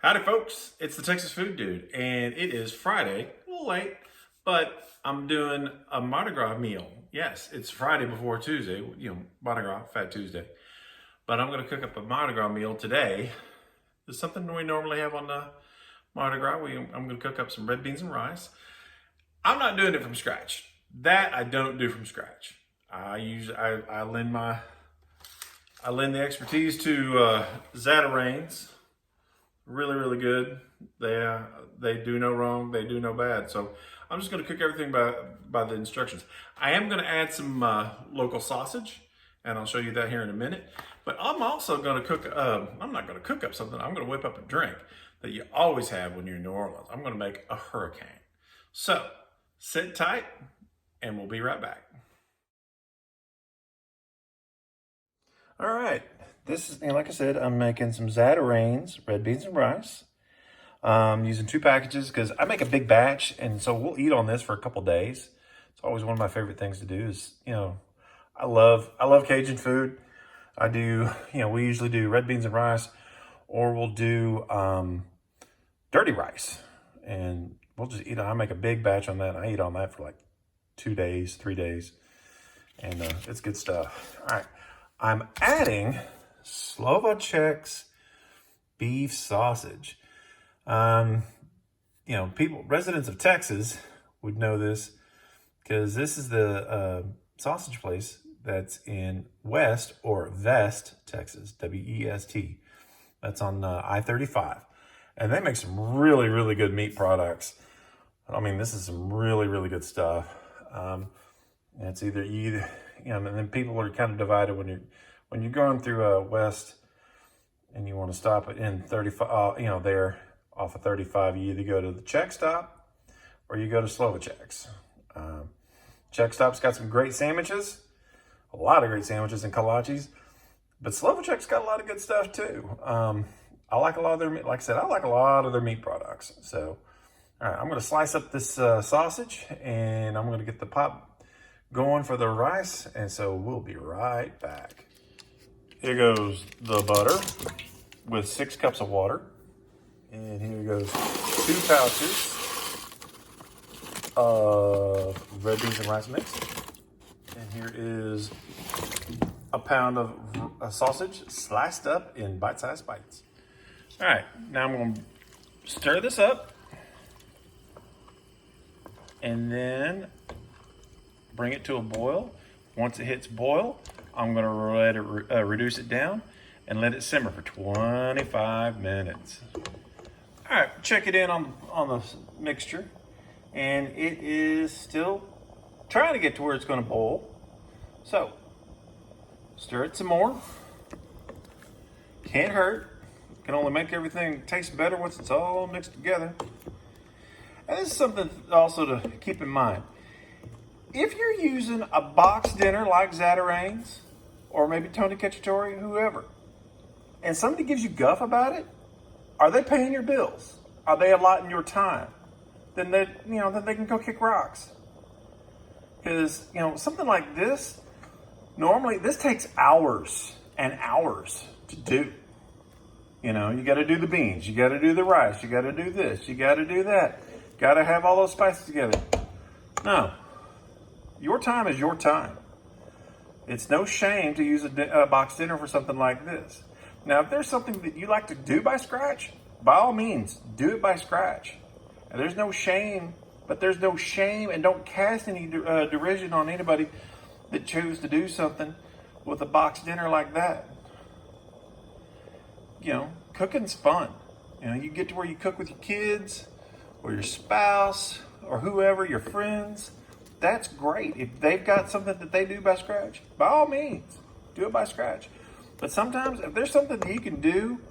Howdy folks, it's the Texas Food Dude, and it is Friday, a little late, but I'm doing a Mardi Gras meal. Yes, it's Friday before Tuesday, Mardi Gras, Fat Tuesday. But I'm gonna cook up a Mardi Gras meal today. It's something we normally have on the Mardi Gras. I'm gonna cook up some red beans and rice. I'm not doing it from scratch. That I don't do from scratch. I lend the expertise to Zatarain's. Really good. They do no wrong, they do no bad. So I'm just going to cook everything by the instructions. I am going to add some local sausage, and I'll show you that here in a minute. But I'm also going to cook. I'm not going to cook up something. I'm going to whip up a drink that you always have when you're in New Orleans. I'm going to make a hurricane. So sit tight, and we'll be right back. All right. This is, like I said, I'm making some Zatarain's, red beans and rice. Using 2 packages because I make a big batch, and so we'll eat on this for a couple days. It's always one of my favorite things to do is, I love Cajun food. I do, we usually do red beans and rice, or we'll do dirty rice. And we'll just eat, I make a big batch on that. And I eat on that for like 2 days, 3 days. And it's good stuff. All right. I'm adding Slovacek's beef sausage. Residents of Texas would know this because this is the sausage place that's in West or Vest, Texas, W-E-S-T. That's on I-35. And they make some really good meat products. I mean, this is some really good stuff. It's either and then people are kind of divided when you're going through West and you want to stop in 35, there off of 35, you either go to the Czech stop or you go to Slovacek's. Czech stop's got some great sandwiches, a lot of great sandwiches and kolaches, but Slovacek's got a lot of good stuff too. I like a lot of their meat. Like I said, I like a lot of their meat products. So, all right, I'm going to slice up this sausage, and I'm going to get the pot going for the rice, and so we'll be right back. Here goes the butter with 6 cups of water. And here goes 2 pouches of red beans and rice mix. And here is a pound of sausage sliced up in bite-sized bites. All right, now I'm going to stir this up and then bring it to a boil. Once it hits boil, I'm going to let it reduce it down and let it simmer for 25 minutes. All right, check it in on the mixture, and it is still trying to get to where it's going to boil. So stir it some more. Can't hurt. Can only make everything taste better once it's all mixed together. And this is something also to keep in mind. If you're using a box dinner like Zatarain's, or maybe Tony Cacciatore, whoever, and somebody gives you guff about it, are they paying your bills? Are they allotting your time? Then they can go kick rocks. Because, something like this, normally this takes hours and hours to do. You got to do the beans, you got to do the rice, you got to do this, you got to do that. Got to have all those spices together. No. Your time is your time. It's no shame to use a box dinner for something like this. Now, if there's something that you like to do by scratch, by all means, do it by scratch. And there's no shame, and don't cast any derision on anybody that chose to do something with a box dinner like that. Cooking's fun. You get to where you cook with your kids or your spouse or whoever, your friends. That's great. If they've got something that they do by scratch, by all means, do it by scratch. But sometimes if there's something that you can do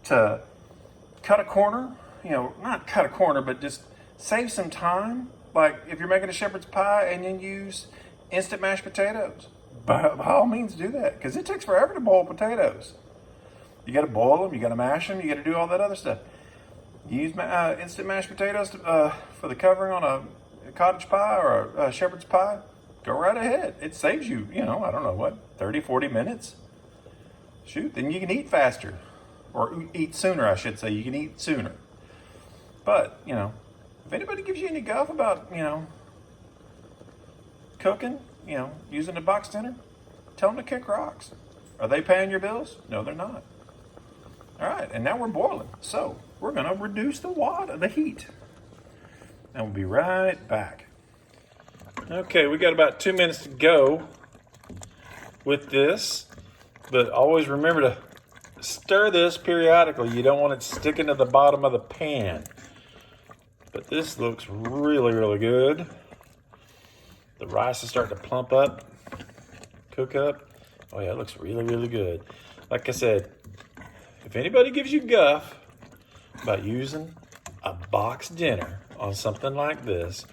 to cut a corner, not cut a corner, but just save some time, like if you're making a shepherd's pie and then use instant mashed potatoes, by all means do that, because it takes forever to boil potatoes. You got to boil them, you got to mash them, you got to do all that other stuff. You use instant mashed potatoes for the covering on a cottage pie or a shepherd's pie, go right ahead. It saves you, I don't know what, 30, 40 minutes. Shoot, then you can eat faster. or eat sooner, I should say. You can eat sooner. But, you know, if anybody gives you any guff about, you know, cooking, you know, using a box dinner, tell them to kick rocks. Are they paying your bills? No, they're not. All right, and now we're boiling. So we're gonna reduce the heat. And we'll be right back. Okay, we got about 2 minutes to go with this, but always remember to stir this periodically. You don't want it sticking to the bottom of the pan. But this looks really, really good. The rice is starting to plump up, cook up. Oh yeah, it looks really, really good. Like I said, if anybody gives you guff about using a box dinner on something like this,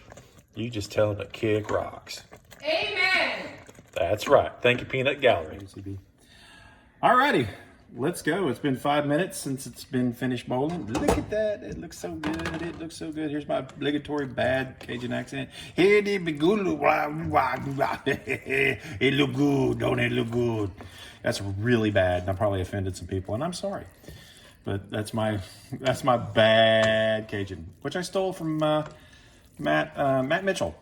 you just tell them to kick rocks. Amen. That's right. Thank you, Peanut Gallery. All righty, let's go. It's been 5 minutes since it's been finished boiling. Look at that. It looks so good. It looks so good. Here's my obligatory bad Cajun accent. It look good. Don't it look good? That's really bad, and I probably offended some people, and I'm sorry. But that's my bad Cajun, which I stole from Matt Mitchell,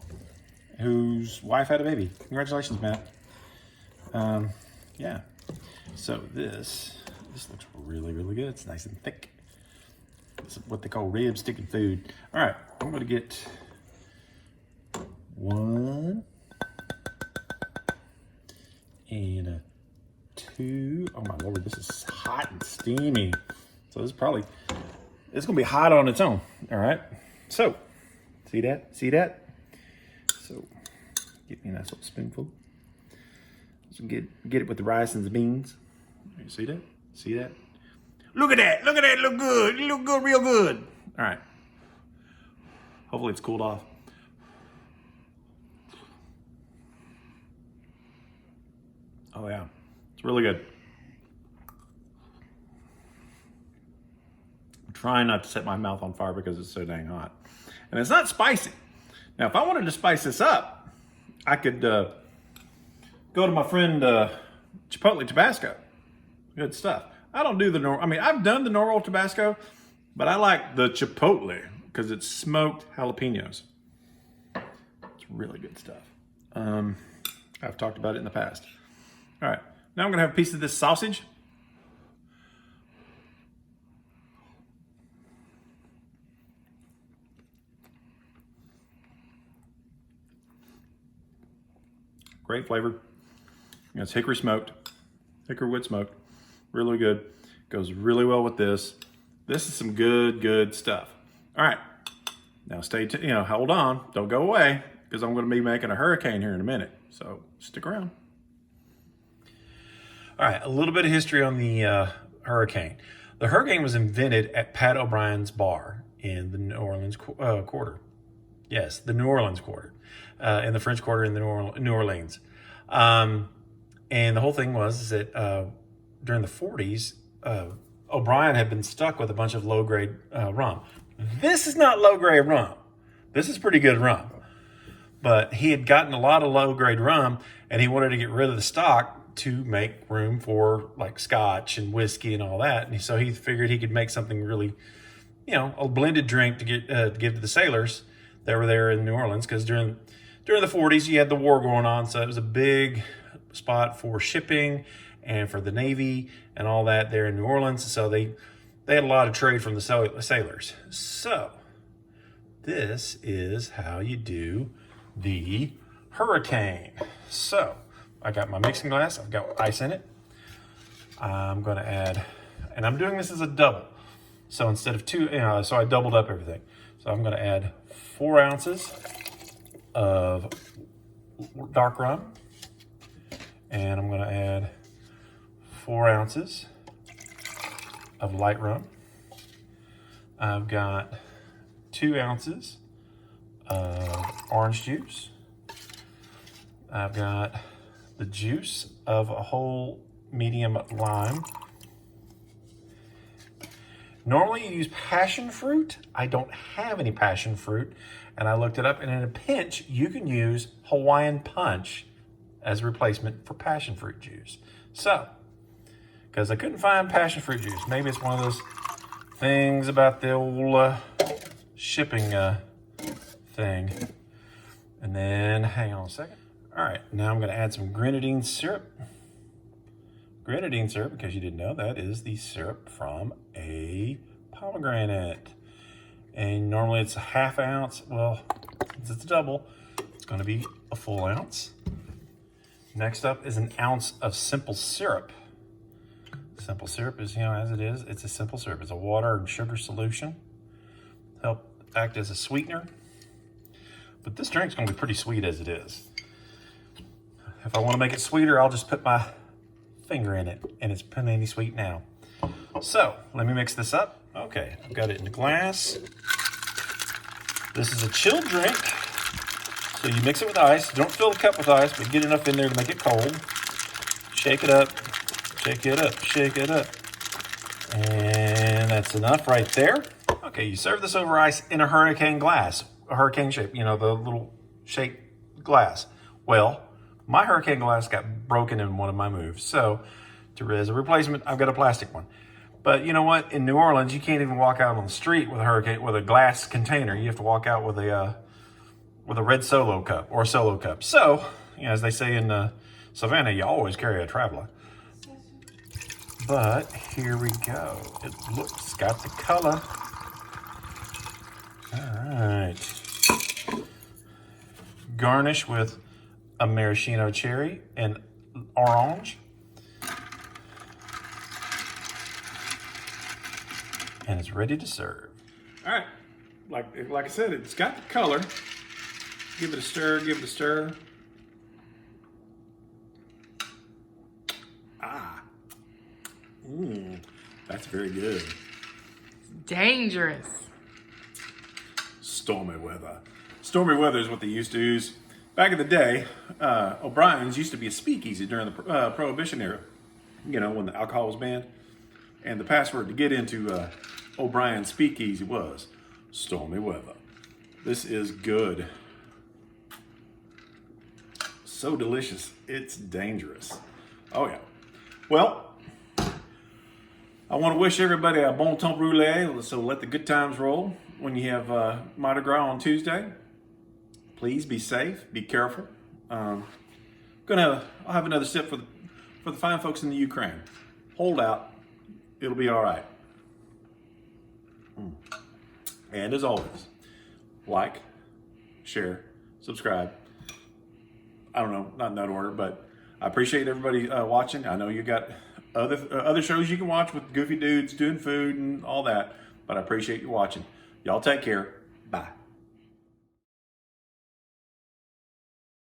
whose wife had a baby. Congratulations, Matt. Yeah. So this looks really, really good. It's nice and thick. It's what they call rib sticking food. All right, I'm gonna get 1 and a 2. Oh my Lord, this is hot and steamy. So it's gonna be hot on its own. All right. So, see that? See that? So, get me a nice little spoonful. So get it with the rice and the beans. You see that? See that? Look at that! Look at that! Look good! It look good, real good. All right. Hopefully it's cooled off. Oh yeah, it's really good. I'm trying not to set my mouth on fire because it's so dang hot, and it's not spicy. Now, if I wanted to spice this up, I could go to my friend Chipotle Tabasco. Good stuff. I don't do the normal. I mean, I've done the normal Tabasco, but I like the Chipotle because it's smoked jalapenos. It's really good stuff. I've talked about it in the past. All right, now I'm gonna have a piece of this sausage. Great flavor. It's hickory smoked, hickory wood smoked. Really good. Goes really well with this. This is some good stuff. All right, now stay tuned. You know, hold on, don't go away, because I'm going to be making a hurricane here in a minute. So stick around. All right, a little bit of history on the hurricane. The hurricane was invented at Pat O'Brien's bar in the New Orleans Quarter. Yes, the New Orleans Quarter, in the French Quarter in the New Orleans. And the whole thing was that during the 40s, O'Brien had been stuck with a bunch of low-grade rum. This is not low-grade rum. This is pretty good rum. But he had gotten a lot of low-grade rum, and he wanted to get rid of the stock to make room for like scotch and whiskey and all that. And so he figured he could make something really, you know, a blended drink to give to the sailors that were there in New Orleans, because during the 40s you had the war going on, so it was a big spot for shipping and for the Navy and all that there in New Orleans. So they had a lot of trade from the sailors. So this is how you do the hurricane. So I got my mixing glass. I've got ice in it. I'm going to add, and I'm doing this as a double. So instead of 2, so I doubled up everything. So I'm going to add 4 ounces of dark rum. And I'm going to add 4 ounces of light rum. I've got 2 ounces of orange juice. I've got the juice of a whole medium lime. Normally you use passion fruit. I don't have any passion fruit, and I looked it up, and in a pinch you can use Hawaiian punch as a replacement for passion fruit juice. So because I couldn't find passion fruit juice. Maybe it's one of those things about the old shipping thing. And then, hang on a second. All right, now I'm gonna add some grenadine syrup. Grenadine syrup, because you didn't know, that is the syrup from a pomegranate. And normally it's a ½ ounce. Well, since it's a double, it's gonna be a full ounce. Next up is an ounce of simple syrup. Simple syrup is, as it is, it's a simple syrup. It's a water and sugar solution. Help act as a sweetener. But this drink's gonna be pretty sweet as it is. If I wanna make it sweeter, I'll just put my finger in it, and it's plenty sweet now. So, let me mix this up. Okay, I've got it in a glass. This is a chilled drink. So you mix it with ice. Don't fill the cup with ice, but get enough in there to make it cold. Shake it up, shake it up, shake it up. And that's enough right there. Okay, you serve this over ice in a hurricane glass, a hurricane shape, the little shaped glass. Well, my hurricane glass got broken in one of my moves. So as a replacement, I've got a plastic one. But you know what? In New Orleans, you can't even walk out on the street with a glass container. You have to walk out with a red Solo cup or a Solo cup. So, as they say in Savannah, you always carry a traveler. But here we go. It's got the color. All right. Garnish with a maraschino cherry and orange. And it's ready to serve. All right, like I said, it's got the color. Give it a stir, give it a stir. That's very good. Dangerous. Stormy weather. Stormy weather is what they used to use. Back in the day, O'Brien's used to be a speakeasy during the Prohibition era, when the alcohol was banned. And the password to get into O'Brien's speakeasy was stormy weather. This is good. So delicious, it's dangerous. Oh yeah. Well, I want to wish everybody a bon temps brûlée, so let the good times roll when you have Mardi Gras on Tuesday. Please be safe, be careful. I'll have another sip for the fine folks in the Ukraine. Hold out, it'll be all right. And as always, like, share, subscribe. I don't know, not in that order, but I appreciate everybody watching. I know you got other shows you can watch with goofy dudes doing food and all that, but I appreciate you watching. Y'all take care. Bye.